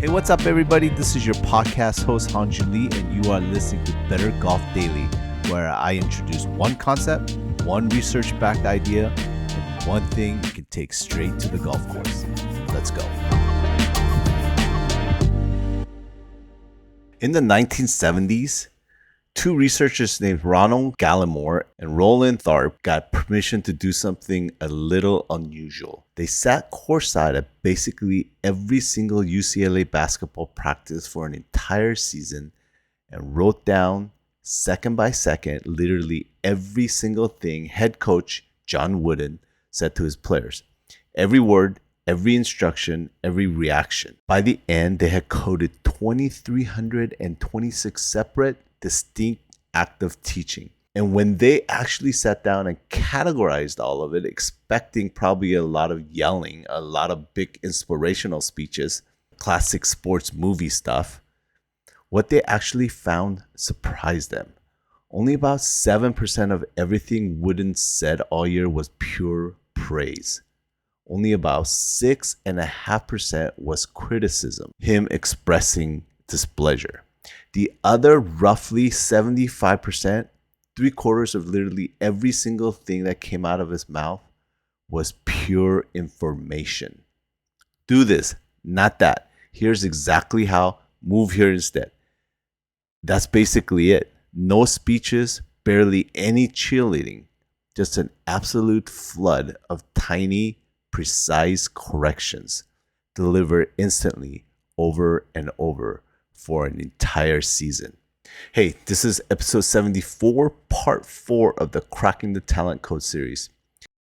Hey, what's up, everybody? This is your podcast host, Hanju Lee, and you are listening to Better Golf Daily, where I introduce one concept, one research-backed idea, and one thing you can take straight to the golf course. Let's go. In the 1970s, two researchers named Ronald Gallimore and Roland Tharp got permission to do something a little unusual. They sat courtside at basically every single UCLA basketball practice for an entire season and wrote down, second by second, literally every single thing head coach John Wooden said to his players. Every word, every instruction, every reaction. By the end, they had coded 2,326 separate, distinct active teaching. And when they actually sat down and categorized all of it, expecting probably a lot of yelling, a lot of big inspirational speeches, classic sports movie stuff, what they actually found surprised them. Only about 7% of everything Wooden said all year was pure praise. Only about 6.5% was criticism, him expressing displeasure. The other roughly 75%, 3/4 of literally every single thing that came out of his mouth was pure information. Do this, not that. Here's exactly how. Move here instead. That's basically it. No speeches, barely any cheerleading. Just an absolute flood of tiny, precise corrections delivered instantly over and over for an entire season. Hey, this is episode 74, part 4 of the Cracking the Talent Code series.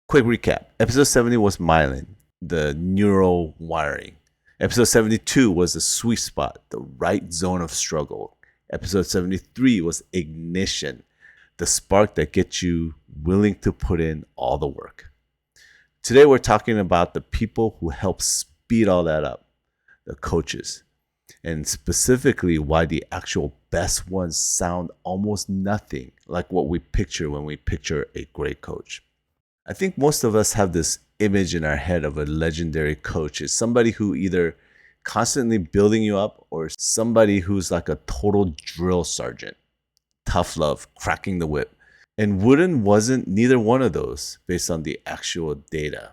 Quick recap. Episode 70 was myelin, the neural wiring. Episode 72 was the sweet spot, the right zone of struggle. Episode 73 was ignition, the spark that gets you willing to put in all the work. Today, we're talking about the people who help speed all that up, the coaches, and specifically why the actual best ones sound almost nothing like what we picture when we picture a great coach. I think most of us have this image in our head of a legendary coach as somebody who either constantly building you up or somebody who's like a total drill sergeant, tough love, cracking the whip. And Wooden wasn't neither one of those based on the actual data.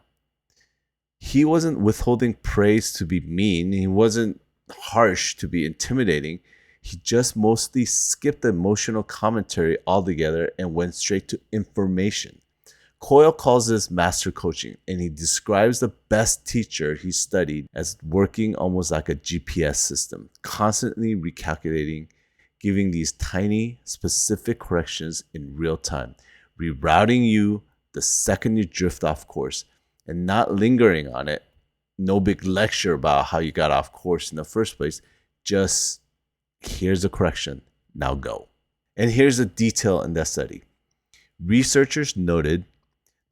He wasn't withholding praise to be mean. He wasn't harsh to be intimidating. He just mostly skipped the emotional commentary altogether and went straight to information. Coyle calls this master coaching, and he describes the best teacher he studied as working almost like a GPS system, constantly recalculating, giving these tiny, specific corrections in real time, rerouting you the second you drift off course, and not lingering on it. No big lecture about how you got off course in the first place. Just, here's a correction, now go. And here's a detail in that study. Researchers noted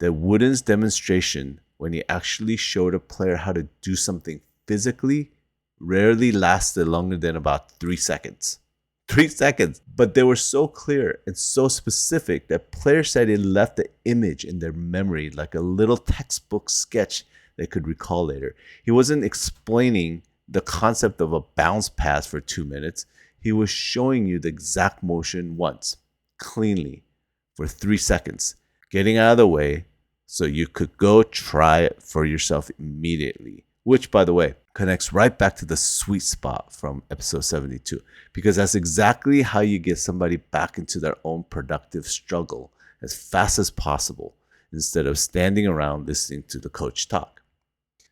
that Wooden's demonstration, when he actually showed a player how to do something physically, rarely lasted longer than about 3 seconds. 3 seconds. But they were so clear and so specific that players said it left the image in their memory like a little textbook sketch they could recall later. He wasn't explaining the concept of a bounce pass for 2 minutes. He was showing you the exact motion once, cleanly, for 3 seconds, getting out of the way so you could go try it for yourself immediately. Which, by the way, connects right back to the sweet spot from episode 72, because that's exactly how you get somebody back into their own productive struggle as fast as possible instead of standing around listening to the coach talk.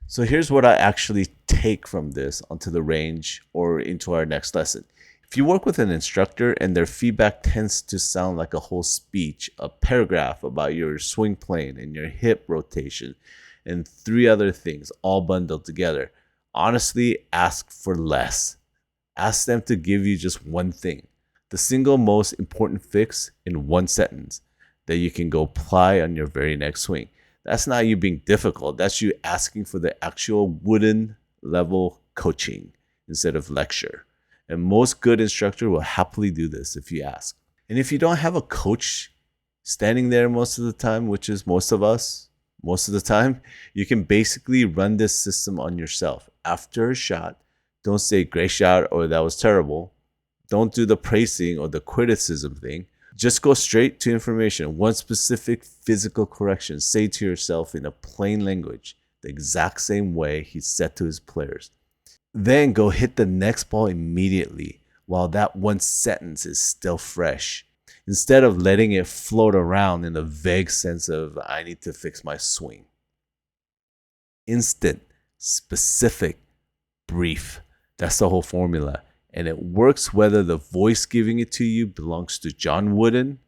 So here's what I actually take from this onto the range or into our next lesson. If you work with an instructor and their feedback tends to sound like a whole speech, a paragraph about your swing plane and your hip rotation, and 3 other things all bundled together, honestly, ask for less. Ask them to give you just one thing, the single most important fix in 1 sentence that you can go apply on your very next swing. That's not you being difficult. That's you asking for the actual Wooden level coaching instead of lecture. And most good instructor will happily do this if you ask. And if you don't have a coach standing there most of the time, which is most of us, most of the time, you can basically run this system on yourself. After a shot, Don't say great shot or that was terrible. Don't do the praising or the criticism thing. Just go straight to information. One specific physical correction. Say to yourself in a plain language, the exact same way he said to his players. Then go hit the next ball immediately while that one sentence is still fresh, instead of letting it float around in a vague sense of, I need to fix my swing. Instant, specific, brief. That's the whole formula. And it works whether the voice giving it to you belongs to John Wooden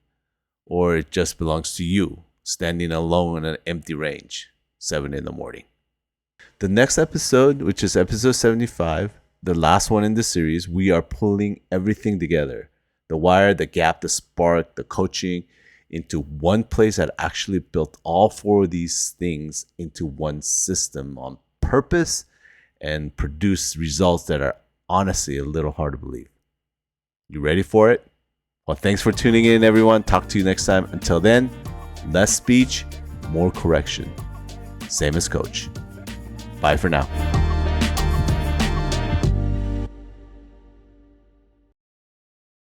or it just belongs to you, standing alone in an empty range, 7 a.m. The next episode, which is episode 75, the last one in the series, we are pulling everything together. The wire, the gap, the spark, the coaching into one place that actually built all 4 of these things into one system on purpose and produced results that are honestly a little hard to believe. You ready for it? Well, thanks for tuning in, everyone. Talk to you next time. Until then, less speech, more correction. Same as coach. Bye for now.